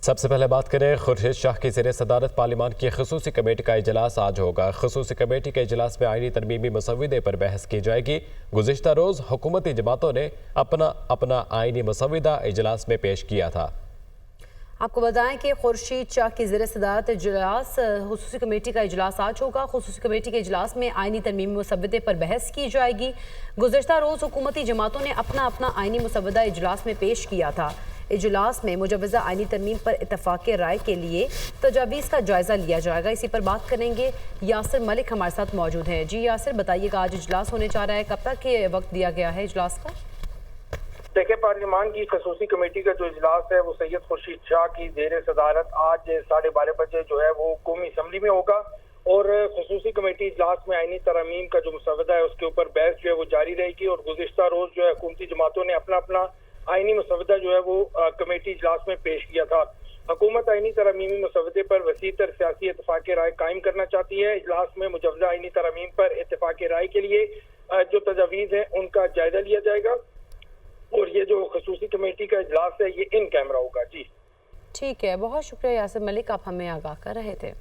سب سے پہلے بات کریں خورشید شاہ کی زیر صدارت پارلیمان کی خصوصی کمیٹی کا اجلاس آج ہوگا۔ خصوصی کمیٹی کے اجلاس میں آئینی ترمیمی مسودے پر بحث کی جائے گی۔ گزشتہ روز حکومتی جماعتوں نے اپنا آئینی مسودہ اجلاس میں پیش کیا تھا۔ آپ کو بتائیں کہ خورشید شاہ کی زیر صدارت اجلاس خصوصی کمیٹی کا اجلاس آج ہوگا۔ خصوصی کمیٹی کے اجلاس میں آئینی ترمیمی مسودے پر بحث کی جائے گی۔ گزشتہ روز حکومتی جماعتوں نے اپنا آئینی مسودہ اجلاس میں پیش کیا تھا۔ اجلاس میں مجوزہ آئینی ترمیم پر اتفاق رائے کے لیے تجاویز کا جائزہ لیا جائے گا۔ اسی پر بات کریں گے، یاسر ملک ہمارے ساتھ موجود ہیں۔ جی یاسر، بتائیے گا آج اجلاس ہونے جا رہا ہے، کب تک یہ وقت دیا گیا ہے اجلاس کا؟ دیکھیں، پارلیمان کی خصوصی کمیٹی کا جو اجلاس ہے وہ سید خورشید شاہ کی زیر صدارت آج 12:30 بجے جو ہے وہ قومی اسمبلی میں ہوگا، اور خصوصی کمیٹی اجلاس میں آئینی ترامیم کا جو مسودہ ہے اس کے اوپر بحث جو ہے وہ جاری رہے گی۔ اور گزشتہ روز جو ہے حکومتی جماعتوں نے اپنا آئینی مسودہ جو ہے وہ کمیٹی اجلاس میں پیش کیا تھا۔ حکومت آئینی ترمیمی مسودے پر وسیع تر سیاسی اتفاق رائے قائم کرنا چاہتی ہے۔ اجلاس میں مجوزہ آئینی ترمیم پر اتفاق رائے کے لیے جو تجاویز ہیں ان کا جائزہ لیا جائے گا، اور یہ جو خصوصی کمیٹی کا اجلاس ہے یہ ان کیمرہ ہوگا۔ جی ٹھیک ہے، بہت شکریہ یاسر ملک، آپ ہمیں آگاہ کر رہے تھے۔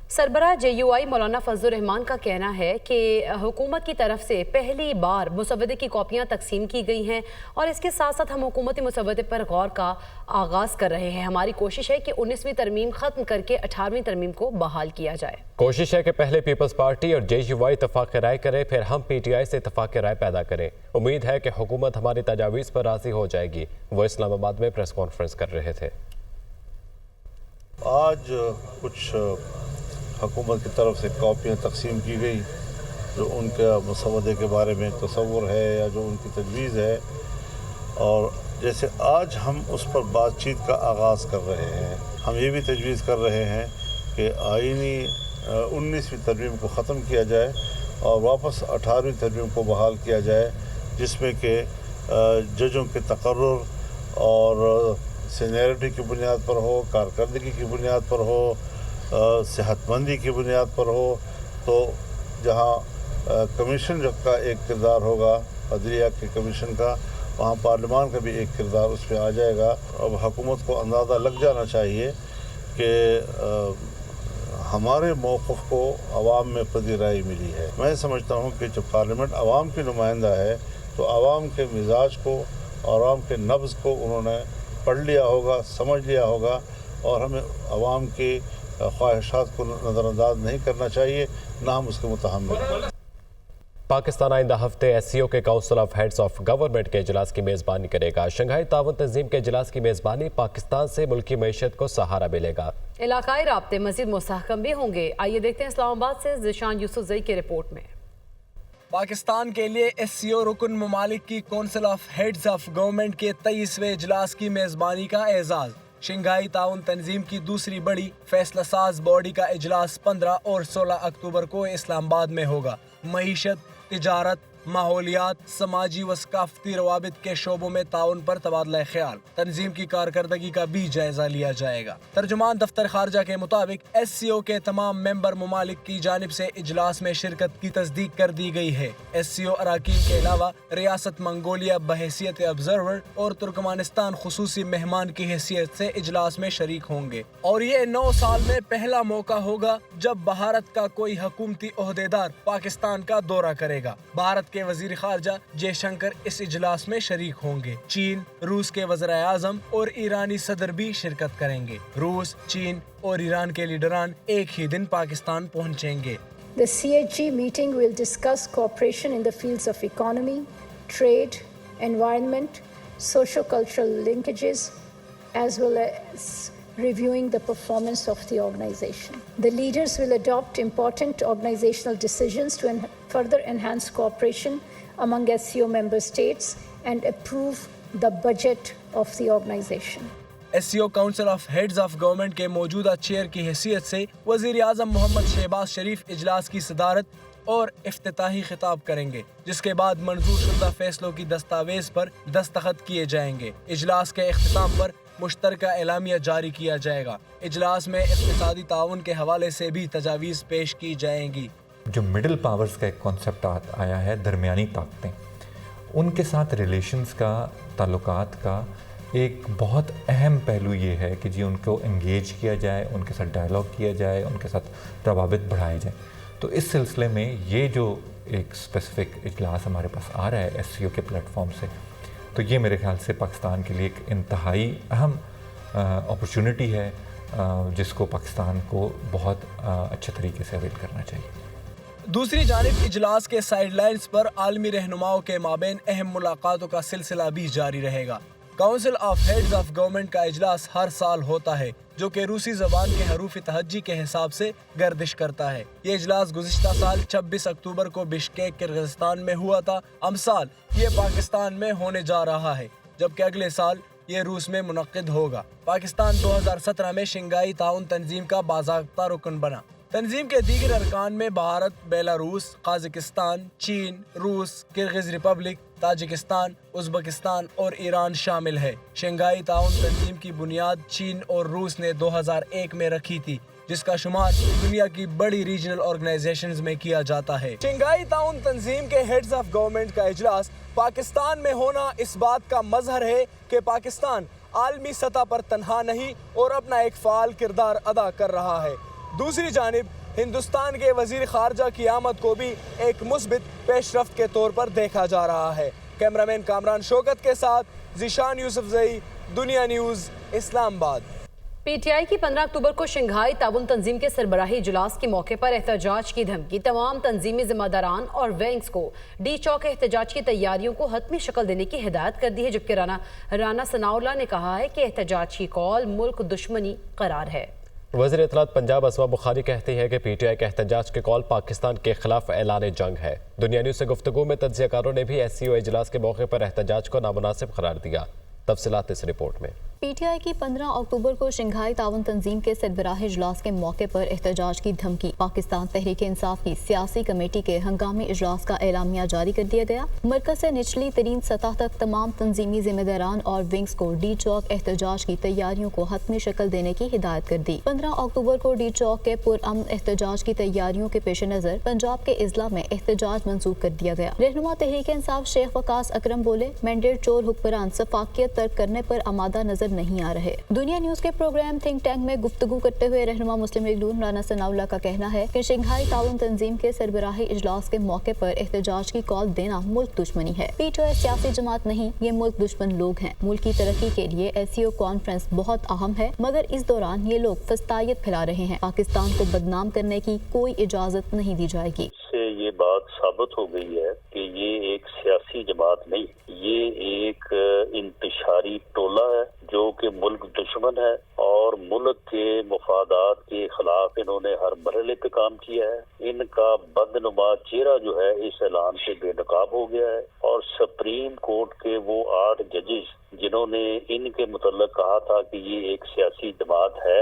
سربراہ جے یو آئی مولانا فضل الرحمان کا کہنا ہے کہ حکومت کی طرف سے پہلی بار مسودے کی کاپیاں تقسیم کی گئی ہیں، اور اس کے ساتھ ساتھ ہم حکومتی مسودے پر غور کا آغاز کر رہے ہیں۔ ہماری کوشش ہے کہ 19ویں ترمیم ختم کر کے 18ویں ترمیم کو بحال کیا جائے۔ کوشش ہے کہ پہلے پیپلز پارٹی اور جے یو آئی اتفاق رائے کرے، پھر ہم پی ٹی آئی سے اتفاق رائے پیدا کریں۔ امید ہے کہ حکومت ہماری تجاویز پر راضی ہو جائے گی۔ وہ اسلام آباد میں پریس کانفرنس کر رہے تھے۔ آج کچھ حکومت کی طرف سے کاپیاں تقسیم کی گئی، جو ان کے مسودے کے بارے میں تصور ہے یا جو ان کی تجویز ہے، اور جیسے آج ہم اس پر بات چیت کا آغاز کر رہے ہیں، ہم یہ بھی تجویز کر رہے ہیں کہ آئینی 19ویں ترمیم کو ختم کیا جائے اور واپس 18ویں ترمیم کو بحال کیا جائے، جس میں کہ ججوں کے تقرر اور سینیئرٹی کی بنیاد پر ہو، کارکردگی کی بنیاد پر ہو، صحت مندی کی بنیاد پر ہو۔ تو جہاں کمیشن کا ایک کردار ہوگا، عدلیہ کے کمیشن کا، وہاں پارلیمان کا بھی ایک کردار اس پہ آ جائے گا۔ اب حکومت کو اندازہ لگ جانا چاہیے کہ ہمارے موقف کو عوام میں پذیرائی ملی ہے۔ میں سمجھتا ہوں کہ جب پارلیمنٹ عوام کی نمائندہ ہے تو عوام کے مزاج کو، عوام کے نبض کو انہوں نے پڑھ لیا ہوگا، سمجھ لیا ہوگا، اور ہمیں عوام کی خواہشات کو نظر انداز نہیں کرنا چاہیے، نہ ہم اس کے متحمل ہیں۔ پاکستان آئندہ ہفتے ایس سی او کے council of heads of government کے اجلاس کی میزبانی کرے گا۔ شنگھائی تعاون تنظیم کے اجلاس کی میزبانی پاکستان سے ملکی معیشت کو سہارا ملے گا۔ علاقائی رابطے مزید مستحکم بھی ہوں گے۔ آئیے دیکھتے ہیں اسلام آباد سے ذیشان یوسف زئی کی رپورٹ میں۔ پاکستان کے لیے ایس سی او رکن ممالک کی council of heads of government کے 23ویں اجلاس کی میزبانی کا اعزاز۔ شنگھائی تعاون تنظیم کی دوسری بڑی فیصلہ ساز باڈی کا اجلاس 15 اور 16 اکتوبر کو اسلام آباد میں ہوگا۔ معیشت، تجارت، ماحولیات، سماجی و ثقافتی روابط کے شعبوں میں تعاون پر تبادلہ خیال، تنظیم کی کارکردگی کا بھی جائزہ لیا جائے گا۔ ترجمان دفتر خارجہ کے مطابق ایس سی او کے تمام ممبر ممالک کی جانب سے اجلاس میں شرکت کی تصدیق کر دی گئی ہے۔ ایس سی او اراکین کے علاوہ ریاست منگولیا بحیثیت آبزرور اور ترکمانستان خصوصی مہمان کی حیثیت سے اجلاس میں شریک ہوں گے، اور یہ 9 سال میں پہلا موقع ہوگا جب بھارت کا کوئی حکومتی عہدیدار پاکستان کا دورہ کرے گا۔ بھارت کے وزیر خارجہ جے شنکر اس اجلاس میں شریک ہوں گے۔ چین، روس کے وزراء اعظم اور ایرانی صدر بھی شرکت کریں گے۔ روس، چین اور ایران کے لیڈران ایک ہی دن پاکستان پہنچیں گے۔ The CHG meeting will discuss cooperation in the fields of economy, trade, environment, socio-cultural linkages, as well as reviewing the performance of the organization. The leaders will adopt important organizational decisions to further enhance cooperation among SCO member states and approve the budget of the organization. S C O council of heads of government کے موجودہ chair کی حیثیت سے وزیر اعظم محمد شہباز شریف اجلاس کی صدارت اور افتتاحی خطاب کریں گے، جس کے بعد منظور شدہ فیصلوں کی دستاویز پر دستخط کیے جائیں گے۔ اجلاس کے اختتام پر مشترکہ اعلامیہ جاری کیا جائے گا۔ اجلاس میں اقتصادی تعاون کے حوالے سے بھی تجاویز پیش کی جائیں گی۔ جو مڈل پاورز کا ایک کانسیپٹ آیا ہے، درمیانی طاقتیں، ان کے ساتھ ریلیشنز کا، تعلقات کا ایک بہت اہم پہلو یہ ہے کہ جی ان کو انگیج کیا جائے، ان کے ساتھ ڈائلاگ کیا جائے، ان کے ساتھ روابط بڑھائے جائیں۔ تو اس سلسلے میں یہ جو ایک اسپیسیفک اجلاس ہمارے پاس آ رہا ہے ایس سی او کے پلیٹ فارم سے، تو یہ میرے خیال سے پاکستان کے لیے ایک انتہائی اہم اپرچونٹی ہے جس کو پاکستان کو بہت اچھے طریقے سے اویل کرنا چاہیے۔ دوسری جانب اجلاس کے سائیڈ لائنز پر عالمی رہنماؤں کے مابین اہم ملاقاتوں کا سلسلہ بھی جاری رہے گا۔ Council of heads of government کا اجلاس ہر سال ہوتا ہے جو کہ روسی زبان کے حروف تہجی کے حساب سے گردش کرتا ہے۔ یہ اجلاس گزشتہ سال 26 اکتوبر کو بشکیک کرغزستان میں ہوا تھا۔ امسال یہ پاکستان میں ہونے جا رہا ہے، جبکہ اگلے سال یہ روس میں منعقد ہوگا۔ پاکستان 2017 میں شنگھائی تعاون تنظیم کا باضابطہ رکن بنا۔ تنظیم کے دیگر ارکان میں بھارت، بیلاروس، قازقستان، چین، روس، کرغز ریپبلک، تاجکستان، ازبکستان اور ایران شامل ہے۔ شنگھائی تعاون تنظیم کی بنیاد چین اور روس نے 2001 میں رکھی تھی، جس کا شمار دنیا کی بڑی ریجنل آرگنائزیشنز میں کیا جاتا ہے۔ شنگھائی تعاون تنظیم کے ہیڈز آف گورنمنٹ کا اجلاس پاکستان میں ہونا اس بات کا مظہر ہے کہ پاکستان عالمی سطح پر تنہا نہیں اور اپنا ایک فعال کردار ادا کر رہا ہے۔ دوسری جانب ہندوستان کے وزیر خارجہ کی آمد کو بھی ایک مثبت پیش رفت کے طور پر دیکھا جا رہا ہے۔ کیمرامین کامران شوکت کے ساتھ ذیشان یوسف زئی، دنیا نیوز، اسلام آباد۔ پی ٹی آئی کی 15 اکتوبر کو شنگھائی تعاون تنظیم کے سربراہی اجلاس کے موقع پر احتجاج کی دھمکی تمام تنظیمی ذمہ داران اور ونگز کو ڈی چوک احتجاج کی تیاریوں کو حتمی شکل دینے کی ہدایت کر دی ہے، جبکہ رانا ثناء اللہ نے کہا ہے کہ احتجاج کی کال ملک دشمنی قرار ہے۔ وزیر اطلاعات پنجاب اسما بخاری کہتی ہے کہ پی ٹی آئی کے احتجاج کی کال پاکستان کے خلاف اعلان جنگ ہے۔ دنیا نیوز سے گفتگو میں تجزیہ کاروں نے بھی ایس سی او اجلاس کے موقع پر احتجاج کو نامناسب قرار دیا۔ تفصیلات اس رپورٹ میں۔ پی ٹی آئی کی 15 اکتوبر کو شنگھائی تعاون تنظیم کے سربراہی اجلاس کے موقع پر احتجاج کی دھمکی۔ پاکستان تحریک انصاف کی سیاسی کمیٹی کے ہنگامی اجلاس کا اعلامیہ جاری کر دیا گیا۔ مرکز سے نچلی ترین سطح تک تمام تنظیمی ذمہ داران اور ونگز کو ڈی چوک احتجاج کی تیاریوں کو حتمی شکل دینے کی ہدایت کر دی۔ 15 اکتوبر کو ڈی چوک کے پرامن احتجاج کی تیاریوں کے پیش نظر پنجاب کے اضلاع میں احتجاج منسوخ کر دیا گیا۔ رہنما تحریک انصاف شیخ وقاص اکرم بولے، مینڈیٹ چور حکمران شفافیت ترک کرنے پر آمادہ نظر نہیں آ رہے۔ دنیا نیوز کے پروگرام تھنک ٹینک میں گفتگو کرتے ہوئے رہنما مسلم لیگ نون رانا ثناء اللہ کا کہنا ہے کہ شنگھائی تعاون تنظیم کے سربراہی اجلاس کے موقع پر احتجاج کی کال دینا ملک دشمنی ہے۔ پی ٹی آئی سیاسی جماعت نہیں، یہ ملک دشمن لوگ ہیں۔ ملک کی ترقی کے لیے ایس سی او کانفرنس بہت اہم ہے، مگر اس دوران یہ لوگ فسطائیت پھیلا رہے ہیں۔ پاکستان کو بدنام کرنے کی کوئی اجازت نہیں دی جائے گی۔ سے یہ بات ثابت ہو گئی ہے کہ یہ ایک سیاسی جماعت نہیں، یہ ایک انتشاری ٹولہ ہے جو کہ ملک دشمن ہے اور ملک کے مفادات کے خلاف انہوں نے ہر مرحلے پہ کام کیا ہے۔ ان کا بدنما چہرہ جو ہے اس اعلان سے بے نقاب ہو گیا ہے اور سپریم کورٹ کے وہ 8 ججز جنہوں نے ان کے متعلق کہا تھا کہ یہ ایک سیاسی جماعت ہے،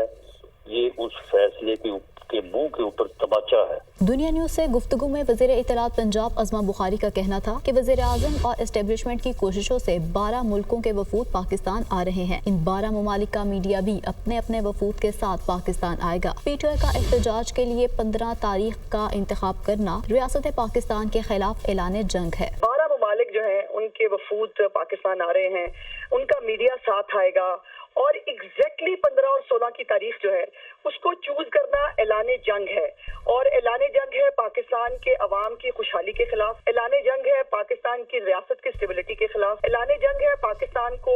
یہ اس فیصلے کے منہ کے اوپر تماچا ہے۔ دنیا نیوز سے گفتگو میں وزیر اطلاعات پنجاب اسما بخاری کا کہنا تھا کہ وزیر اعظم اور اسٹیبلشمنٹ کی کوششوں سے 12 ملکوں کے وفود پاکستان آ رہے ہیں۔ ان 12 ممالک کا میڈیا بھی اپنے اپنے وفود کے ساتھ پاکستان آئے گا۔ پی ٹی آئی کا احتجاج کے لیے 15 تاریخ کا انتخاب کرنا ریاست پاکستان کے خلاف اعلان جنگ ہے۔ 12 ممالک جو ہیں ان کے وفود پاکستان آ رہے ہیں، ان کا میڈیا ساتھ آئے گا اور ایگزیکٹلی 15 اور 16 کی تاریخ جو ہے اس کو چوز کرنا اعلان جنگ ہے، اور اعلان جنگ ہے پاکستان کے عوام کی خوشحالی کے خلاف، اعلان جنگ ہے پاکستان کی ریاست کی اسٹیبلٹی کے خلاف، اعلان جنگ ہے پاکستان کو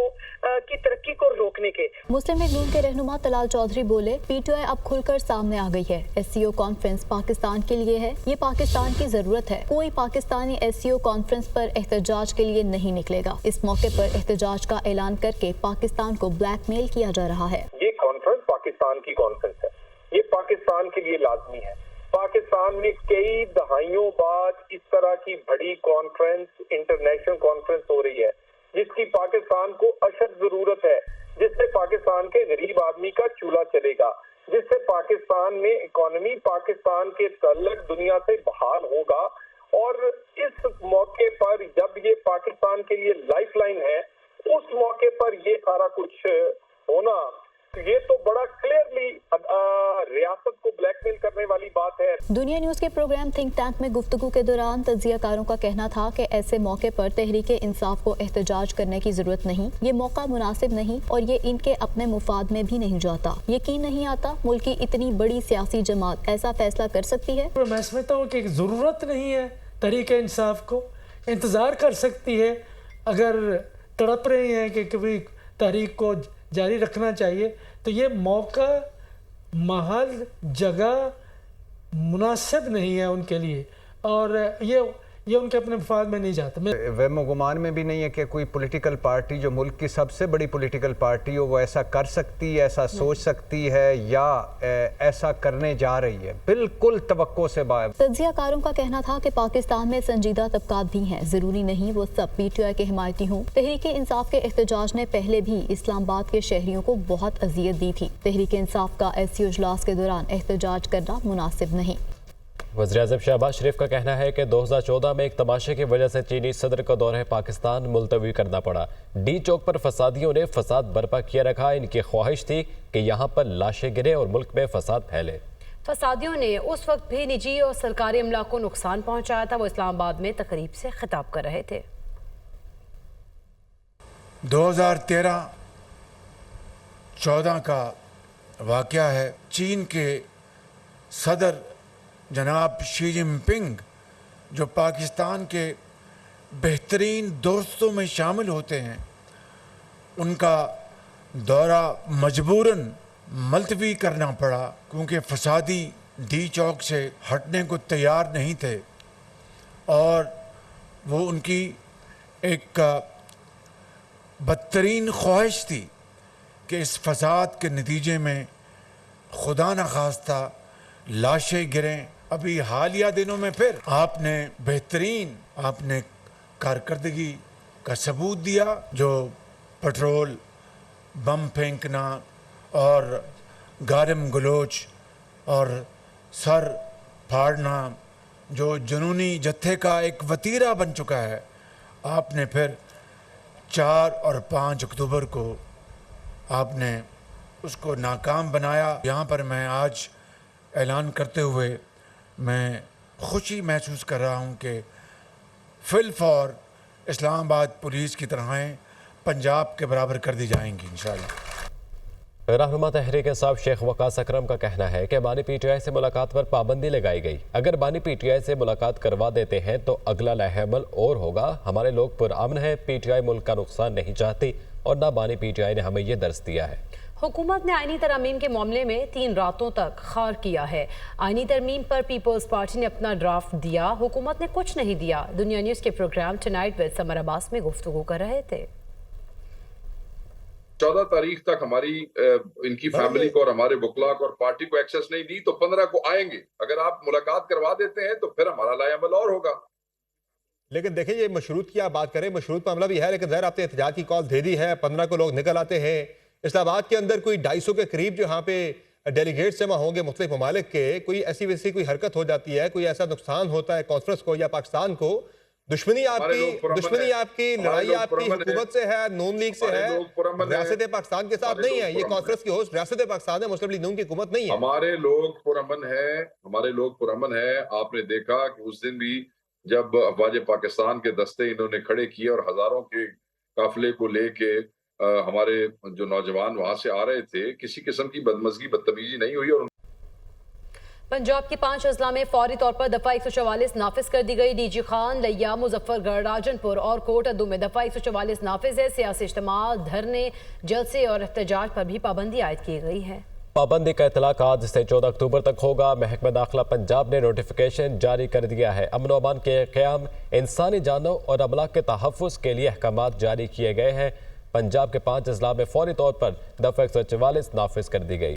کی ترقی کو روکنے کے۔ مسلم لیگ نون کے رہنما طلال چودھری بولے، پی ٹی آئی اب کھل کر سامنے آ گئی ہے۔ S C O conference Pakistan کے لیے ہے، یہ پاکستان کی ضرورت ہے۔ کوئی Pakistani S C O conference پر احتجاج کے لیے نہیں نکلے گا۔ اس موقع پر احتجاج کا اعلان کر کے پاکستان کو بلیک میل کیا جا رہا ہے۔ یہ کانفرنس پاکستان کی کانفرنس ہے، یہ پاکستان کے لیے لازمی ہے۔ پاکستان میں کئی دہائیوں بعد اس طرح کی بڑی کانفرنس، انٹرنیشنل کانفرنس ہو رہی ہے جس کی پاکستان کو اشد ضرورت ہے، جس سے پاکستان کے غریب آدمی کا چولہا چلے گا، جس سے پاکستان میں اکانومی، پاکستان کے تعلق دنیا سے بحال ہوگا۔ اور اس موقع پر جب یہ پاکستان کے لیے لائف لائن ہے، اس موقع پر یہ سارا کچھ ہونا یہ تو بڑا کلیئرلی ریاست کو بلیک میل کرنے والی بات ہے۔ دنیا نیوز کے پروگرام تھنک ٹینک میں گفتگو کے دوران تجزیہ کاروں کا کہنا تھا کہ ایسے موقع پر تحریک انصاف کو احتجاج کرنے کی ضرورت نہیں، یہ موقع مناسب نہیں اور یہ ان کے اپنے مفاد میں بھی نہیں جاتا۔ یقین نہیں آتا ملک کی اتنی بڑی سیاسی جماعت ایسا فیصلہ کر سکتی ہے۔ میں سمجھتا ہوں کہ ضرورت نہیں ہے تحریک انصاف کو، انتظار کر سکتی ہے۔ اگر تڑپ رہے ہیں کہ کبھی تحریک کو جاری رکھنا چاہیے تو یہ موقع، محل، جگہ مناسب نہیں ہے ان کے لیے، اور یہ ان کے اپنے مفاد میں نہیں جاتا۔ وہم و گمان میں بھی نہیں ہے کہ کوئی پولیٹیکل پارٹی جو ملک کی سب سے بڑی پولیٹیکل پارٹی ہو وہ ایسا کر سکتی ہے، ایسا سوچ سکتی ہے یا ایسا کرنے جا رہی ہے۔ بالکل توقع سے باہر۔ تجزیہ کاروں کا کہنا تھا کہ پاکستان میں سنجیدہ طبقات بھی ہیں، ضروری نہیں وہ سب پی ٹی آئی کے حمایتی ہوں۔ تحریک انصاف کے احتجاج نے پہلے بھی اسلام آباد کے شہریوں کو بہت اذیت دی تھی۔ تحریک انصاف کا ایس اجلاس کے دوران احتجاج کرنا مناسب نہیں۔ وزیراعظم شہباز شریف کا کہنا ہے کہ 2014 میں ایک تماشے کی وجہ سے چینی صدر کو دورہ پاکستان ملتوی کرنا پڑا۔ ڈی چوک پر فسادیوں نے فساد برپا کیے رکھا، ان کی خواہش تھی کہ یہاں پر لاشیں گریں اور ملک میں فساد پھیلے۔ فسادیوں نے اس وقت بھی نجی اور سرکاری عملہ کو نقصان پہنچایا تھا، وہ اسلام آباد میں تقریب سے خطاب کر رہے تھے۔ 2013-14 کا واقعہ ہے۔ چین کے صدر جناب شی جن پنگ جو پاکستان کے بہترین دوستوں میں شامل ہوتے ہیں، ان کا دورہ مجبوراً ملتوی کرنا پڑا کیونکہ فسادی ڈی چوک سے ہٹنے کو تیار نہیں تھے، اور وہ ان کی ایک بدترین خواہش تھی کہ اس فساد کے نتیجے میں خدا نخواستہ لاشیں گریں۔ ابھی حالیہ دنوں میں پھر آپ نے کارکردگی کا ثبوت دیا، جو پٹرول بم پھینکنا اور گارم گلوچ اور سر پھاڑنا جو جنونی جتھے کا ایک وتیرہ بن چکا ہے، آپ نے پھر 4 اور 5 اکتوبر کو آپ نے اس کو ناکام بنایا۔ یہاں پر میں آج اعلان کرتے ہوئے میں خوشی محسوس کر رہا ہوں کہ فی الفور اسلام آباد پولیس کی تنخواہیں پنجاب کے برابر کر دی جائیں گی انشاءاللہ۔ رہنما تحریک انصاف شیخ وقاص اکرم کا کہنا ہے کہ بانی پی ٹی آئی سے ملاقات پر پابندی لگائی گئی۔ اگر بانی پی ٹی آئی سے ملاقات کروا دیتے ہیں تو اگلا لائحہ عمل اور ہوگا۔ ہمارے لوگ پرامن ہیں، پی ٹی آئی ملک کا نقصان نہیں چاہتی اور نہ بانی پی ٹی آئی نے ہمیں یہ درس دیا ہے۔ حکومت نے آئینی ترامیم کے معاملے میں 3 راتوں تک خار کیا ہے۔ آئینی ترمیم پر پیپلز پارٹی نے اپنا ڈرافٹ دیا، حکومت نے کچھ نہیں دیا۔ دنیا نیوز کے پروگرام ٹنائٹ وِد سمر عباس میں گفتگو کر رہے تھے۔ 14 تاریخ تک ہماری ان کی فیملی کو اور ہمارے وکلاء کو اور پارٹی کو ایکسیس نہیں دی تو 15 کو آئیں گے۔ اگر آپ ملاقات کروا دیتے ہیں تو پھر ہمارا لائحہ عمل اور ہوگا۔ لیکن دیکھیں یہ مشروط کی آپ بات کریں، مشروط معاملہ بھی ہے، لیکن ظاہر آپ نے احتجاج کی کال دے دی ہے، 15 کو لوگ نکل آتے ہیں۔ اسلام آباد کے اندر کوئی 250 کے قریب جو یہاں پہ ڈیلیگیٹس جمع ہوں گے مختلف ممالک کے، کوئی ایسی ویسی کوئی حرکت ہو جاتی ہے، کوئی ایسا نقصان ہوتا ہے کانفرنس کو یا پاکستان کو، دشمنی آپ کی لڑائی آپ کی حکومت سے ہے، نون لیگ سے ہے، ریاست پاکستان کے ساتھ نہیں ہے۔ یہ کانفرنس کی ہوسٹ ریاست پاکستان ہے، مسلم لیگ نون کی حکومت نہیں ہے۔ ہمارے لوگ پرامن ہیں۔ آپ نے دیکھا کہ اس دن بھی جب افواج پاکستان کے دستے انہوں نے کھڑے کیے اور ہزاروں کے قافلے کو لے کے ہمارے جو نوجوان وہاں سے آ رہے تھے، کسی قسم کی بدمزگی بدتمیزی نہیں ہوئی۔ اور پنجاب کی 5 اضلاع میں فوری طور پر دفعہ 144 نافذ کر دی گئی۔ ڈی جی خان، لیا، مظفر گڑھ، راجن پور اور کوٹ ادو میں دفعہ 144 نافذ ہے۔ سیاسی اجتماع، دھرنے، جلسے اور احتجاج پر بھی پابندی عائد کی گئی ہے۔ پابندی کا اطلاق آج سے 14 اکتوبر تک ہوگا۔ محکمہ داخلہ پنجاب نے نوٹیفیکیشن جاری کر دیا ہے۔ امن و امان کے قیام، انسانی جانوں اور املاک کے تحفظ کے لیے احکامات جاری کیے گئے ہیں۔ پنجاب کے 5 اضلاع میں فوری طور پر دفعہ 144 نافذ کر دی گئی۔